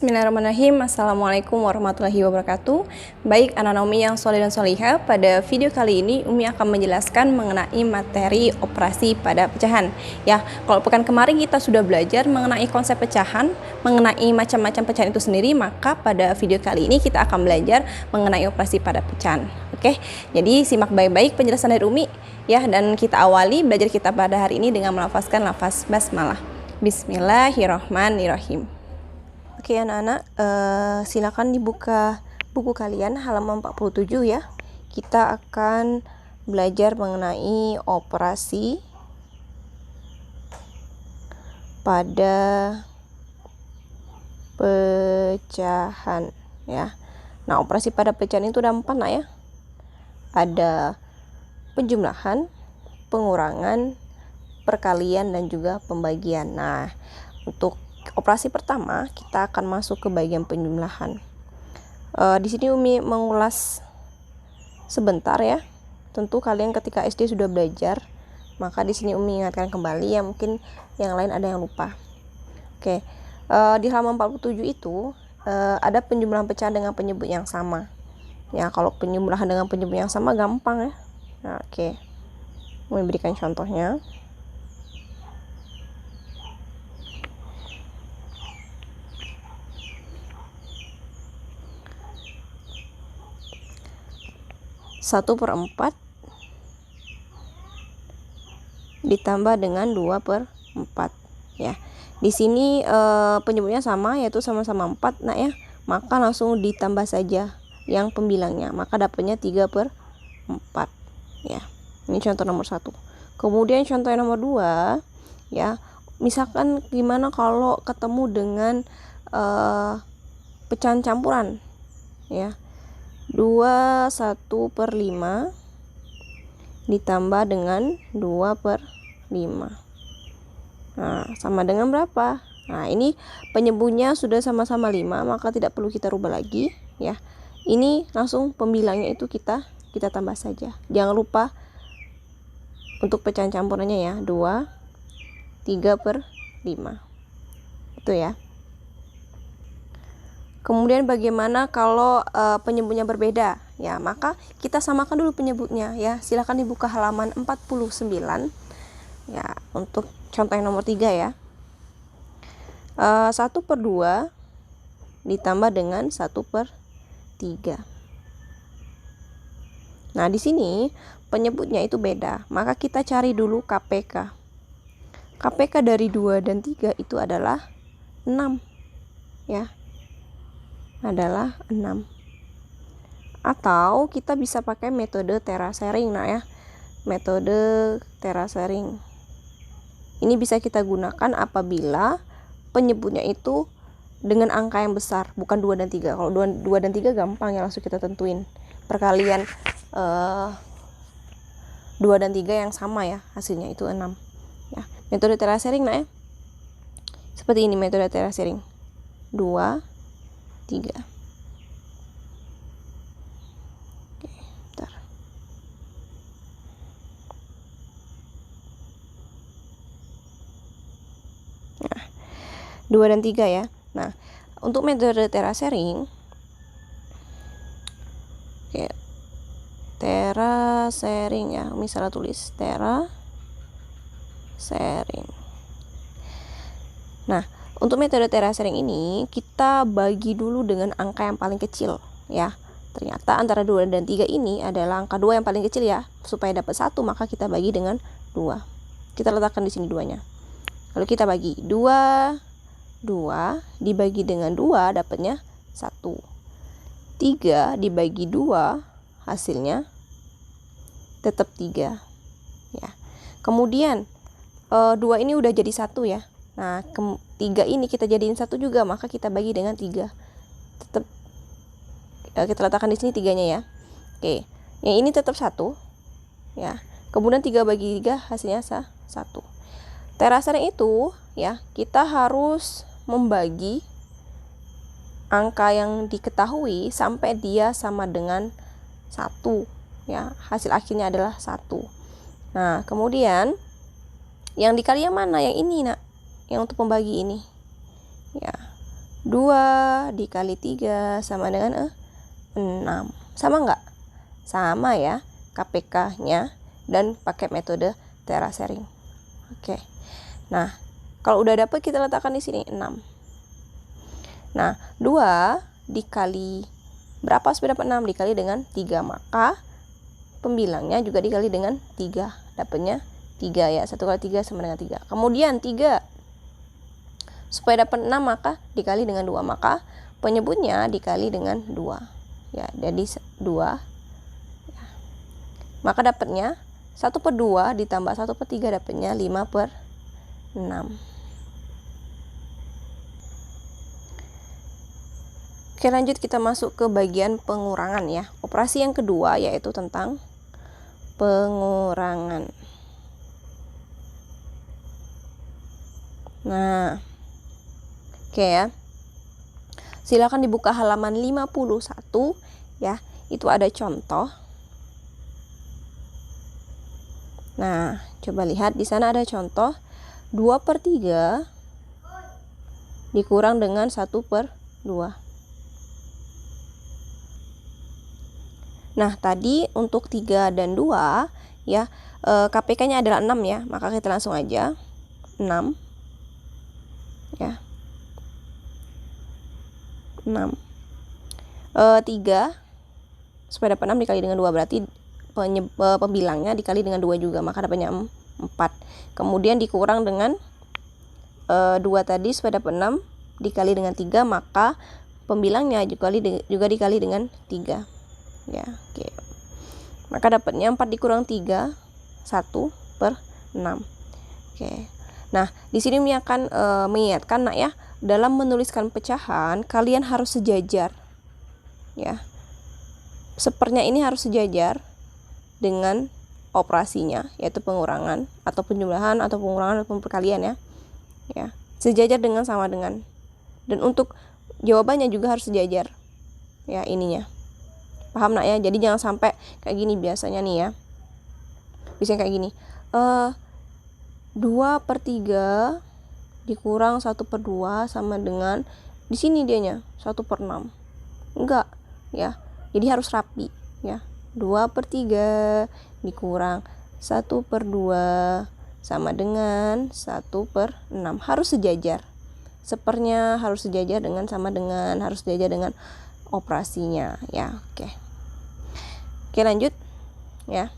Bismillahirrahmanirrahim. Assalamualaikum warahmatullahi wabarakatuh. Baik anak-anak Umi yang soleh dan solihah, pada video kali ini Umi akan menjelaskan mengenai materi operasi pada pecahan. Ya, kalau pekan kemarin kita sudah belajar mengenai konsep pecahan, mengenai macam-macam pecahan itu sendiri, maka pada video kali ini kita akan belajar mengenai operasi pada pecahan. Oke, jadi simak baik-baik penjelasan dari Umi ya, dan kita awali belajar kita pada hari ini dengan melafazkan lafaz basmalah. Bismillahirrahmanirrahim. Oke anak-anak, silakan dibuka buku kalian halaman 47 ya. Kita akan belajar mengenai operasi pada pecahan ya. Nah, operasi pada pecahan itu ada 4 nak ya. Ada penjumlahan, pengurangan, perkalian, dan juga pembagian. Nah, untuk operasi pertama kita akan masuk ke bagian penjumlahan. Di sini Umi mengulas sebentar ya. Tentu kalian ketika SD sudah belajar, maka di sini Umi ingatkan kembali ya, mungkin yang lain ada yang lupa. Oke, di halaman 47 itu ada penjumlahan pecahan dengan penyebut yang sama. Ya, kalau penjumlahan dengan penyebut yang sama gampang ya. Nah, oke. Umi berikan contohnya. Satu per 4 ditambah dengan 2 per 4 ya. Di sini penyebutnya sama, yaitu sama-sama 4 nak ya. Maka langsung ditambah saja yang pembilangnya, maka dapatnya 3 per 4 ya. Ini contoh nomor 1. Kemudian contoh yang nomor 2 ya. Misalkan gimana kalau ketemu dengan pecahan campuran ya. 2 1 per 5 ditambah dengan 2 per 5. Nah, sama dengan berapa? Nah, ini penyebutnya sudah sama-sama 5, maka tidak perlu kita rubah lagi ya. Ini langsung pembilangnya itu kita tambah saja. Jangan lupa untuk pecahan campurannya ya, 2 3 per 5. Itu ya. Kemudian bagaimana kalau penyebutnya berbeda? Ya, maka kita samakan dulu penyebutnya ya. Silakan dibuka halaman 49. Ya, untuk contoh yang nomor 3 ya. 1 per 2 ditambah dengan 1 per 3. Nah, di sini penyebutnya itu beda. Maka kita cari dulu KPK. KPK dari 2 dan 3 itu adalah 6. Ya. Adalah 6. Atau kita bisa pakai metode terasering nah ya. Metode terasering. Ini bisa kita gunakan apabila penyebutnya itu dengan angka yang besar, bukan 2 dan 3. Kalau 2 dan 3 gampang ya, langsung kita tentuin. Perkalian 2 dan 3 yang sama ya, hasilnya itu 6. Ya, metode terasering nah ya. Seperti ini metode terasering. 2 3. Oke, bentar. Nah, 2 dan 3 ya. Nah, untuk metode terasering, oke, terasering ya, misalnya tulis terasering. Nah, untuk metode terasering ini kita bagi dulu dengan angka yang paling kecil ya. Ternyata antara 2 dan 3 ini adalah angka 2 yang paling kecil ya. Supaya dapat 1 maka kita bagi dengan 2. Kita letakkan di sini 2-nya. Lalu kita bagi 2 dibagi dengan 2 dapatnya 1. 3 dibagi 2 hasilnya tetap 3 ya. Kemudian 2 ini udah jadi 1 ya. Nah, 3 ini kita jadiin 1 juga, maka kita bagi dengan 3. Tetap kita letakkan di sini 3-nya ya. Oke. Yang ini tetap 1 ya. Kemudian 3 bagi 3 hasilnya 1. Terasering itu ya, kita harus membagi angka yang diketahui sampai dia sama dengan 1 ya. Hasil akhirnya adalah 1. Nah, kemudian yang dikali yang mana? Yang ini nak, yang untuk pembagi ini ya. 2 dikali 3 sama dengan 6. Sama nggak? Sama ya, KPK-nya, dan pakai metode terasering. Oke. Nah, kalau udah dapet kita letakkan di sini 6. Nah, 2 dikali berapa supaya dapat 6? Dikali dengan 3, maka pembilangnya juga dikali dengan 3. Dapatnya 3 ya. 1 kali 3 sama dengan 3. Kemudian 3 supaya dapat 6 maka dikali dengan 2, maka penyebutnya dikali dengan 2. Ya, jadi 2. Ya. Maka dapatnya 1/2 ditambah 1/3 dapatnya 5/6. Oke, lanjut kita masuk ke bagian pengurangan ya. Operasi yang kedua yaitu tentang pengurangan. Nah, oke ya. Silakan dibuka halaman 51 ya. Itu ada contoh. Nah, coba lihat di sana ada contoh 2/3 dikurang dengan 1/2. Nah, tadi untuk 3 dan 2 ya, KPK-nya adalah 6 ya, maka kita langsung aja 6 ya. 6. 3 supaya dapat 6 dikali dengan 2 berarti pembilangnya dikali dengan 2 juga, maka dapatnya 4. Kemudian dikurang dengan 2 tadi supaya dapat 6 dikali dengan 3, maka pembilangnya juga dikali dengan 3. Ya, oke. Maka dapatnya 4 dikurang 3, 1/6. Oke. Nah, di sini Umi akan mengingatkan nak ya, dalam menuliskan pecahan kalian harus sejajar. Ya. Sepernya ini harus sejajar dengan operasinya, yaitu pengurangan atau penjumlahan atau pengurangan atau perkalian ya. Ya. Sejajar dengan sama dengan. Dan untuk jawabannya juga harus sejajar. Ya, ininya. Paham nak ya? Jadi jangan sampai kayak gini biasanya nih ya. Biasanya kayak gini. 2/3 dikurang 1/2 sama dengan di sini dianya 1/6. Enggak ya. Jadi harus rapi ya. 2/3 dikurang 1/2 sama dengan 1/6. Harus sejajar. Sepernya harus sejajar dengan sama dengan, harus sejajar dengan operasinya ya. Oke, lanjut ya.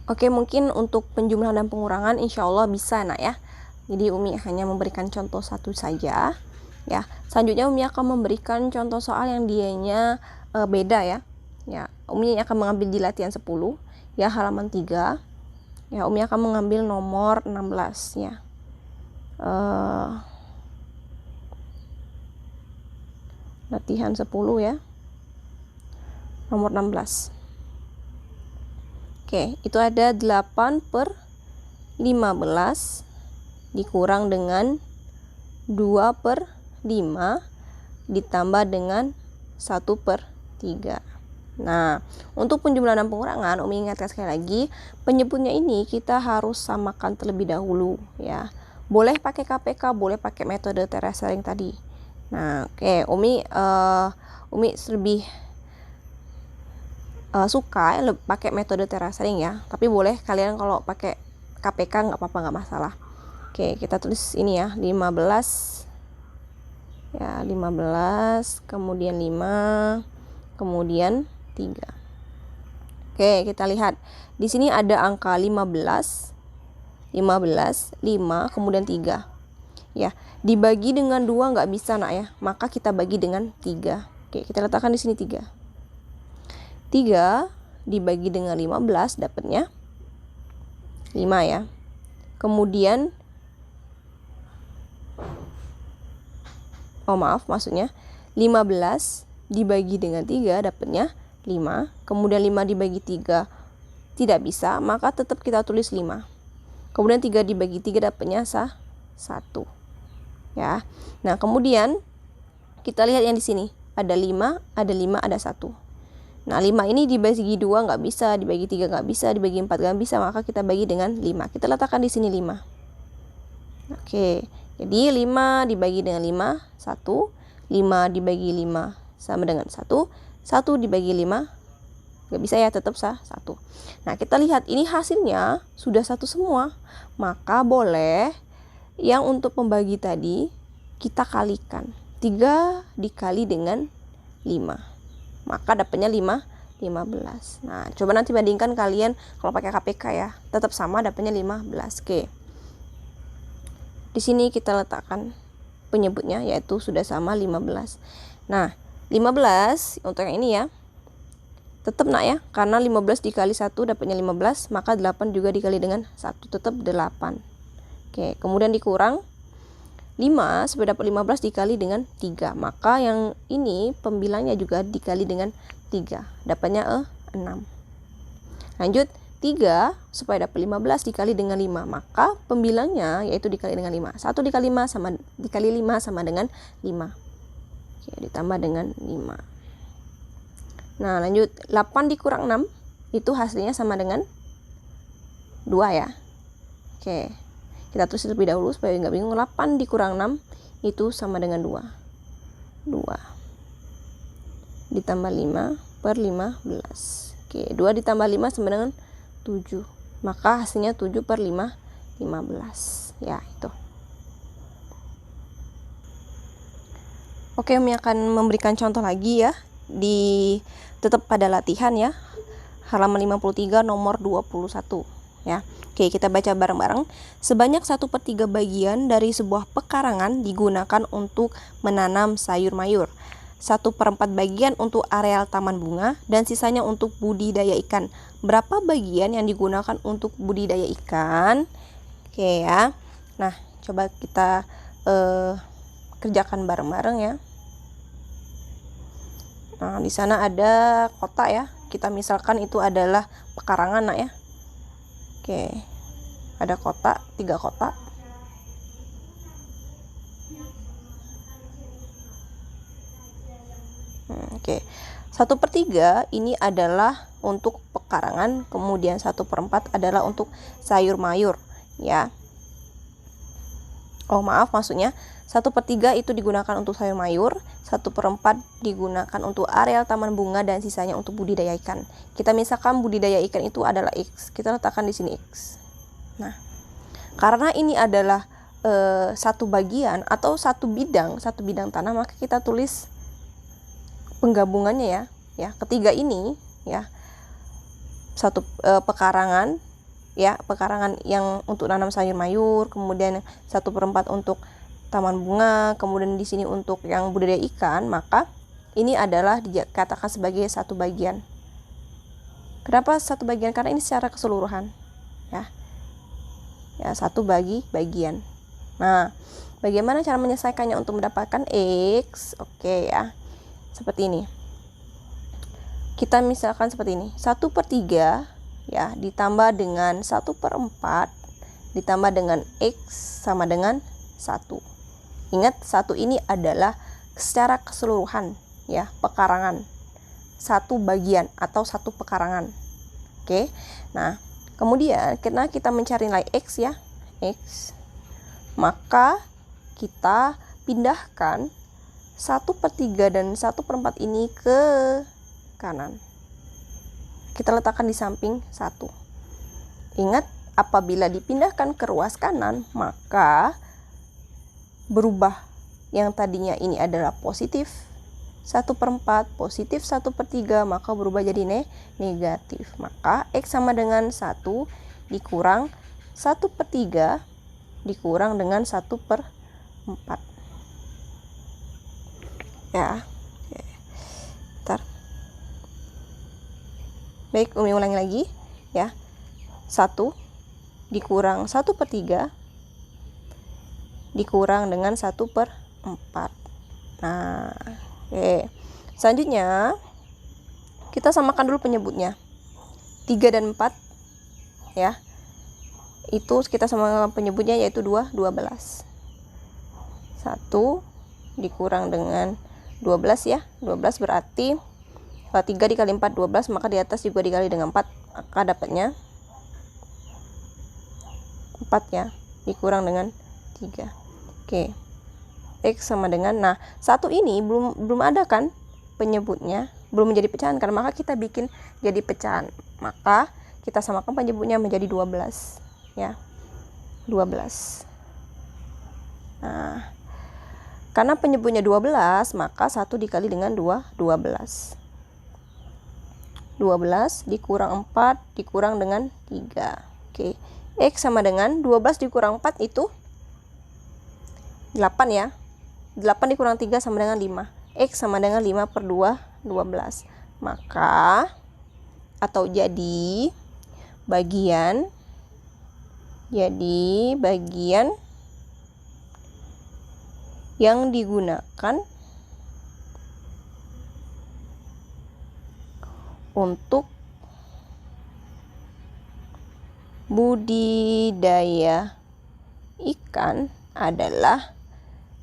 Oke, mungkin untuk penjumlahan dan pengurangan insya Allah bisa nak ya. Jadi Umi hanya memberikan contoh satu saja ya. Selanjutnya Umi akan memberikan contoh soal yang dianya beda ya. Ya, Umi akan mengambil di latihan 10 ya, halaman 3. Ya, Umi akan mengambil nomor 16 ya. Latihan 10 ya, nomor 16. Oke, itu ada 8/15 dikurang dengan 2/5 ditambah dengan 1/3. Nah, untuk penjumlahan dan pengurangan Umi ingatkan sekali lagi, penyebutnya ini kita harus samakan terlebih dahulu ya. Boleh pakai KPK, boleh pakai metode terasering tadi. Nah, oke, Umi lebih suka pakai metode terasering ya. Tapi boleh kalian kalau pakai KPK nggak apa-apa, nggak masalah. Oke, kita tulis ini ya, 15 ya, 15 kemudian 5 kemudian 3. Oke, kita lihat di sini ada angka 15, 5 kemudian 3 ya. Dibagi dengan 2 nggak bisa nak ya, maka kita bagi dengan 3. Oke, kita letakkan di sini 3. 3 dibagi dengan 15 dapatnya 5 ya. Kemudian maksudnya 15 dibagi dengan 3 dapatnya 5. Kemudian 5 dibagi 3 tidak bisa, maka tetap kita tulis 5. Kemudian 3 dibagi 3 dapatnya 1 ya. Nah, kemudian kita lihat yang di sini ada 5, ada 5, ada 1. Nah, 5 ini dibagi 2 nggak bisa, dibagi 3 nggak bisa, dibagi 4 nggak bisa, maka kita bagi dengan 5. Kita letakkan di sini 5. Oke, jadi 5 dibagi dengan 5, 1. 5 dibagi 5 sama dengan 1. 1 dibagi 5, nggak bisa ya, tetap 1. Nah, kita lihat ini hasilnya sudah 1 semua. Maka boleh yang untuk pembagi tadi kita kalikan. 3 dikali dengan 5. Maka dapatnya 15. Nah, coba nanti bandingkan kalian kalau pakai KPK ya. Tetap sama, dapatnya 15. Oke. Di sini kita letakkan penyebutnya, yaitu sudah sama 15. Nah, 15 untuk yang ini ya. Tetap nak ya, karena 15 dikali 1 dapatnya 15, maka 8 juga dikali dengan 1, tetap 8. Oke, kemudian dikurang 5 supaya dapat 15 dikali dengan 3. Maka yang ini pembilangnya juga dikali dengan 3. Dapatnya 6. Lanjut, 3 supaya dapat 15 dikali dengan 5. Maka pembilangnya yaitu dikali dengan 5. 1 dikali 5 sama dengan 5. Oke, ditambah dengan 5. Nah, lanjut, 8 dikurang 6 itu hasilnya sama dengan 2 ya. Oke, kita tulis terlebih dahulu supaya nggak bingung. 8 dikurang 6 itu sama dengan 2. 2 ditambah 5 per 15. Oke, 2 ditambah 5 sama dengan 7. Maka hasilnya 7 per 5, 15. Ya, itu. Oke, Umi akan memberikan contoh lagi ya. Tetap pada latihan ya. Halaman 53 nomor 21 ya. Oke, kita baca bareng-bareng. Sebanyak 1/3 bagian dari sebuah pekarangan digunakan untuk menanam sayur mayur. 1/4 bagian untuk areal taman bunga dan sisanya untuk budidaya ikan. Berapa bagian yang digunakan untuk budidaya ikan? Oke ya. Nah, coba kita kerjakan bareng-bareng ya. Nah, di sana ada kotak ya. Kita misalkan itu adalah pekarangan nak ya. Oke. Ada kotak, 3 kotak. Oke, 1/3 ini adalah untuk pekarangan, kemudian 1/4 adalah untuk sayur mayur ya. Oh maaf, maksudnya 1/3 itu digunakan untuk sayur mayur, 1/4 digunakan untuk areal taman bunga dan sisanya untuk budidaya ikan. Kita misalkan budidaya ikan itu adalah X, kita letakkan di sini X. Nah, karena ini adalah satu bagian atau satu bidang tanah, maka kita tulis penggabungannya ya. Ketiga ini ya, satu pekarangan ya, pekarangan yang untuk nanam sayur mayur, kemudian 1/4 untuk taman bunga, kemudian di sini untuk yang budidaya ikan, maka ini adalah dikatakan sebagai satu bagian. Kenapa satu bagian? Karena ini secara keseluruhan ya. Ya, satu bagian. Nah, bagaimana cara menyelesaikannya untuk mendapatkan X? Oke ya. Seperti ini. Kita misalkan seperti ini. 1/3 ya ditambah dengan 1/4 ditambah dengan X sama dengan 1. Ingat, 1 ini adalah secara keseluruhan ya, pekarangan. Satu bagian atau satu pekarangan. Oke. Nah, kemudian karena kita mencari nilai X ya, X, maka kita pindahkan 1/3 dan 1/4 ini ke kanan. Kita letakkan di samping 1. Ingat, apabila dipindahkan ke ruas kanan, maka berubah. Yang tadinya ini adalah positif 1/4, positif 1/3, maka berubah jadi negatif. Maka X sama dengan 1 dikurang 1/3 dikurang dengan 1/4. Ya. Oke. Bentar. Baik, Umi ulangi lagi ya. 1 dikurang 1/3 dikurang dengan 1/4. Nah, oke. Selanjutnya kita samakan dulu penyebutnya. 3 dan 4 ya. Itu kita samakan penyebutnya yaitu 12. 1 dikurang dengan 12 ya. 12 berarti 3 dikali 4 12, maka di atas juga dikali dengan 4, maka dapatnya 4 ya, dikurang dengan 3. Oke. X sama dengan, nah 1 ini belum ada kan penyebutnya, belum menjadi pecahan kan, maka kita bikin jadi pecahan. Maka kita samakan penyebutnya menjadi 12 ya. 12. Nah, karena penyebutnya 12, maka 1 dikali dengan 2, 12. 12 dikurang 4 dikurang dengan 3. Oke. X sama dengan 12 dikurang 4 itu 8 ya. 8 dikurang 3 sama dengan 5. X sama dengan 5 per 2, 12. Maka, atau jadi bagian yang digunakan untuk budidaya ikan adalah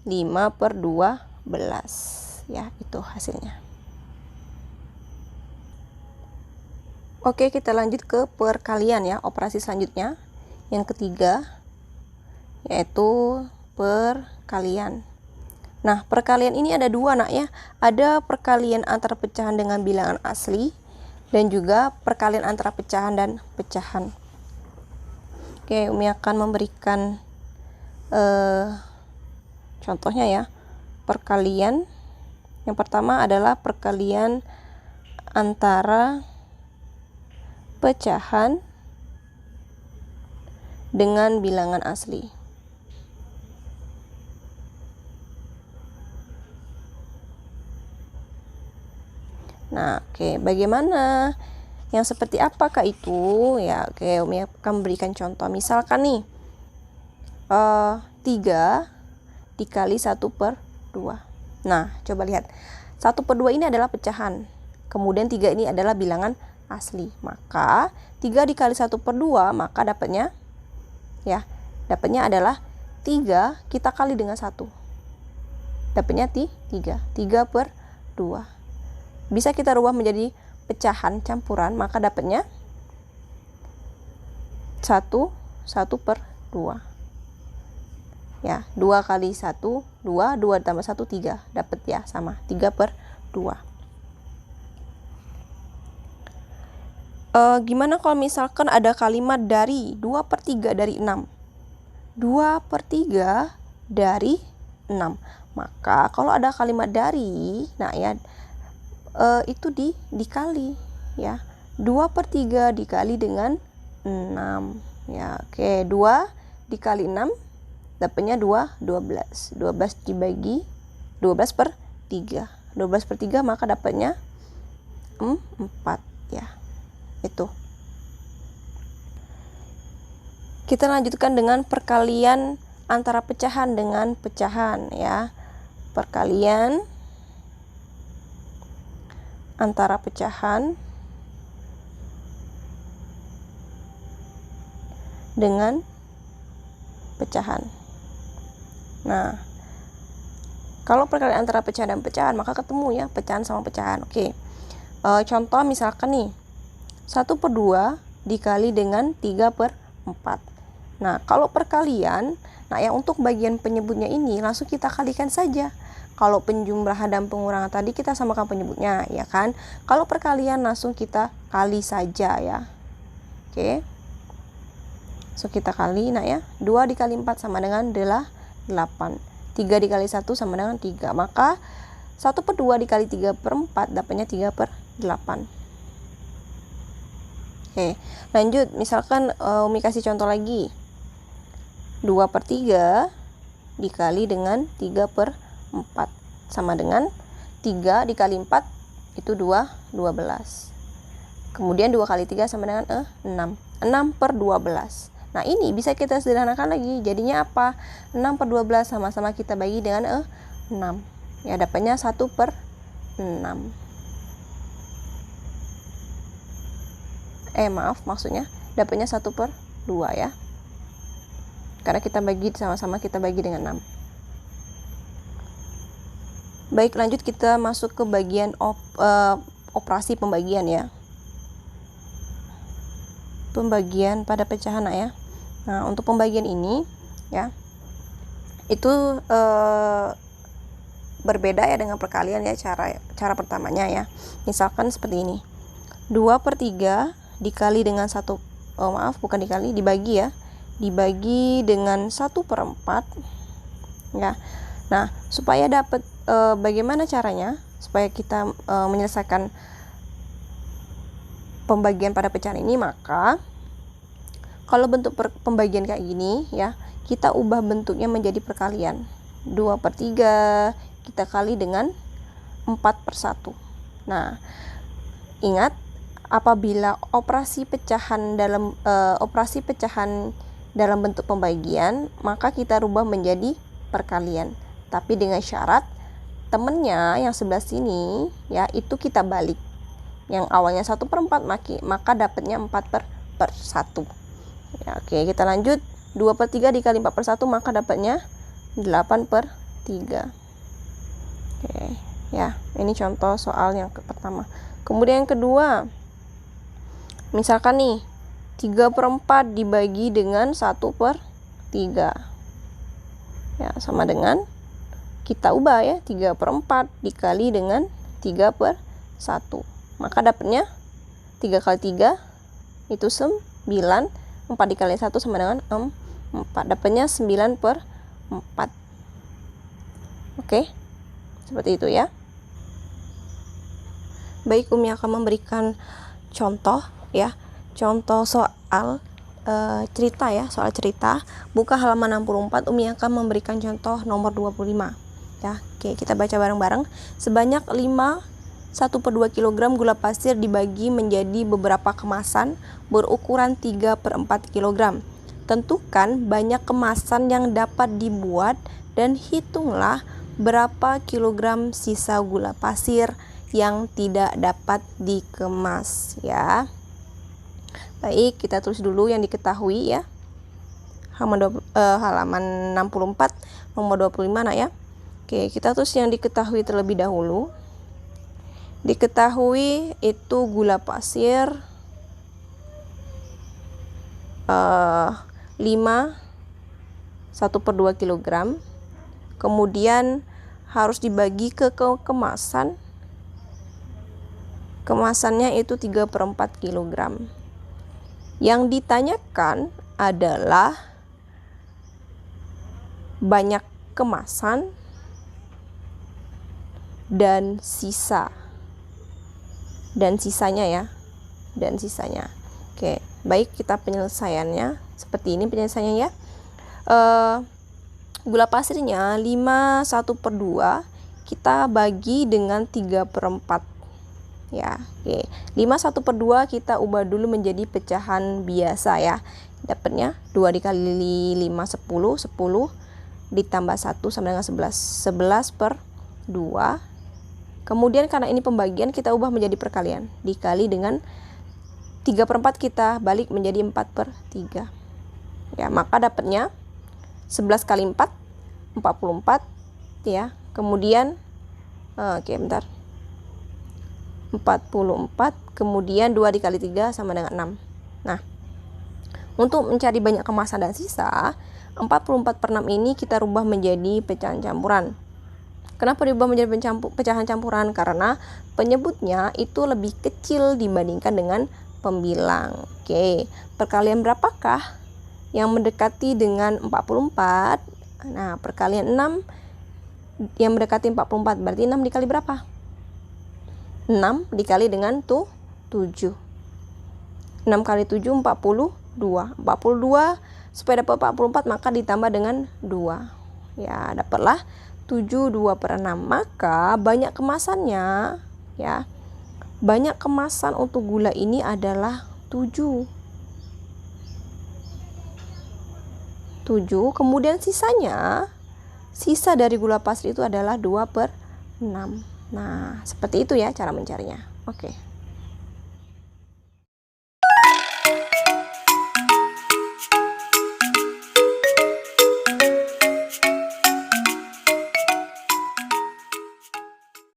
5 per 12 ya, itu hasilnya. Oke, kita lanjut ke perkalian ya, operasi selanjutnya yang ketiga yaitu perkalian. Nah, perkalian ini ada dua nak ya, ada perkalian antara pecahan dengan bilangan asli dan juga perkalian antara pecahan dan pecahan. Oke, Umi akan memberikan contohnya ya. Perkalian yang pertama adalah perkalian antara pecahan dengan bilangan asli. Nah, oke, bagaimana? Yang seperti apakah itu? Ya, oke, Umi akan memberikan contoh. Misalkan nih, 3 dikali 1 per 2. Nah, coba lihat. 1 per 2 ini adalah pecahan. Kemudian 3 ini adalah bilangan asli. Maka 3 dikali 1 per 2, maka dapatnya adalah 3 kita kali dengan 1. Dapatnya 3. 3 per 2. Bisa kita rubah menjadi pecahan campuran, maka dapatnya 1 per 2. Ya, 2 kali 1, 2, 2 tambah 1, 3. Dapat ya, sama, 3 per 2. Gimana kalau misalkan ada kalimat dari 2 per 3 dari 6? 2 per 3 dari 6. Maka kalau ada kalimat dari, nah ya, itu dikali ya. 2 per 3 dikali dengan 6 ya. Oke, 2 dikali 6 dapatnya 12 dibagi 12 per 3. 12 per 3 maka dapatnya 4 ya. Itu. Kita lanjutkan dengan perkalian antara pecahan dengan pecahan ya. Perkalian antara pecahan dengan pecahan. Nah, kalau perkalian antara pecahan dan pecahan, maka ketemu ya, pecahan sama pecahan. Oke. Contoh misalkan nih, 1 per 2 dikali dengan 3 per 4. Nah, kalau perkalian, nah yang untuk bagian penyebutnya ini langsung kita kalikan saja. Kalau penjumlahan dan pengurangan tadi kita samakan penyebutnya, ya kan? Kalau perkalian langsung kita kali saja ya. Oke. So kita kali, nah ya, 2 dikali 4 sama dengan 8. 3 dikali 1 sama dengan 3. Maka 1 per 2 dikali 3 per 4 dapatnya 3 per 8. Oke, lanjut. Misalkan Umi kasih contoh lagi. 2 per 3 dikali dengan 3 per 4 sama dengan 3 dikali 4 itu 12. Kemudian 2 kali 3 sama dengan 6. 6 per 12. Nah, ini bisa kita sederhanakan lagi. Jadinya apa? 6 per 12 sama-sama kita bagi dengan 6. Ya, dapatnya 1 per 6. Maksudnya dapatnya 1 per 2 ya. Karena kita bagi sama-sama kita bagi dengan 6. Baik, lanjut kita masuk ke bagian operasi pembagian ya. Pembagian pada pecahan ya. Nah, untuk pembagian ini ya, Itu berbeda ya dengan perkalian ya, cara pertamanya ya. Misalkan seperti ini, 2/3 dikali dengan dibagi ya, dibagi dengan 1/4 ya. Nah, supaya dapat bagaimana caranya supaya kita menyelesaikan pembagian pada pecahan ini, maka kalau bentuk pembagian kayak gini ya, kita ubah bentuknya menjadi perkalian. 2/3 kita kali dengan 4/1. Nah, ingat, apabila operasi pecahan dalam bentuk pembagian, maka kita rubah menjadi perkalian. Tapi dengan syarat temennya yang sebelah sini ya, itu kita balik. Yang awalnya 1/4 maka dapatnya 4/1. Ya, oke, kita lanjut. 2/3 dikali 4/1 maka dapatnya 8/3. Oke, ya, ini contoh soal yang pertama. Kemudian yang kedua, misalkan nih 3/4 dibagi dengan 1/3 ya, sama dengan, kita ubah ya, 3/4 dikali dengan 3/1 maka dapatnya 3 kali 3 itu 9, 4 dikali 1 sama dengan 4, dapatnya 9/4. Oke, seperti itu ya. Baik, Umi akan memberikan contoh ya, contoh soal cerita ya, soal cerita. Buka halaman 64, Umi akan memberikan contoh nomor 25 ya. Oke, kita baca bareng-bareng. Sebanyak 1/2 kg gula pasir dibagi menjadi beberapa kemasan berukuran 3/4 kg. Tentukan banyak kemasan yang dapat dibuat dan hitunglah berapa kilogram sisa gula pasir yang tidak dapat dikemas ya. Baik, kita tulis dulu yang diketahui ya. Halaman 64 nomor 25 nak ya. Oke, kita tulis yang diketahui terlebih dahulu. Diketahui itu gula pasir 1/2 kg. Kemudian harus dibagi ke kemasan. Kemasannya itu 3/4 kg. Yang ditanyakan adalah banyak kemasan dan sisanya ya, dan sisanya. Oke, baik, kita penyelesaiannya seperti ini penyelesaiannya ya. Gula pasirnya 1/2 kita bagi dengan 3/4 ya. Oke, 1/2 kita ubah dulu menjadi pecahan biasa ya. Dapatnya 2 dikali 5 10, 10 ditambah 1 sama dengan 11, 11/2. Kemudian karena ini pembagian, kita ubah menjadi perkalian, dikali dengan 3/4 kita balik menjadi 4/3 ya, maka dapatnya 11 kali 4 44 ya. Kemudian 44, kemudian 2 dikali 3 sama dengan 6. Nah, untuk mencari banyak kemasan dan sisa, 44/6 ini kita rubah menjadi pecahan campuran. Kenapa diubah menjadi pecahan campuran? Karena penyebutnya itu lebih kecil dibandingkan dengan pembilang. Oke, perkalian berapakah yang mendekati dengan 44? Nah, perkalian 6 yang mendekati 44, berarti 6 dikali berapa? 6 dikali dengan 7. 6 kali 7 42. 42 supaya dapat 44 maka ditambah dengan 2. Ya, dapatlah 7/2/6. Maka banyak kemasannya ya. Banyak kemasan untuk gula ini adalah 7. Kemudian sisa dari gula pasir itu adalah 2/6. Nah, seperti itu ya cara mencarinya. Oke.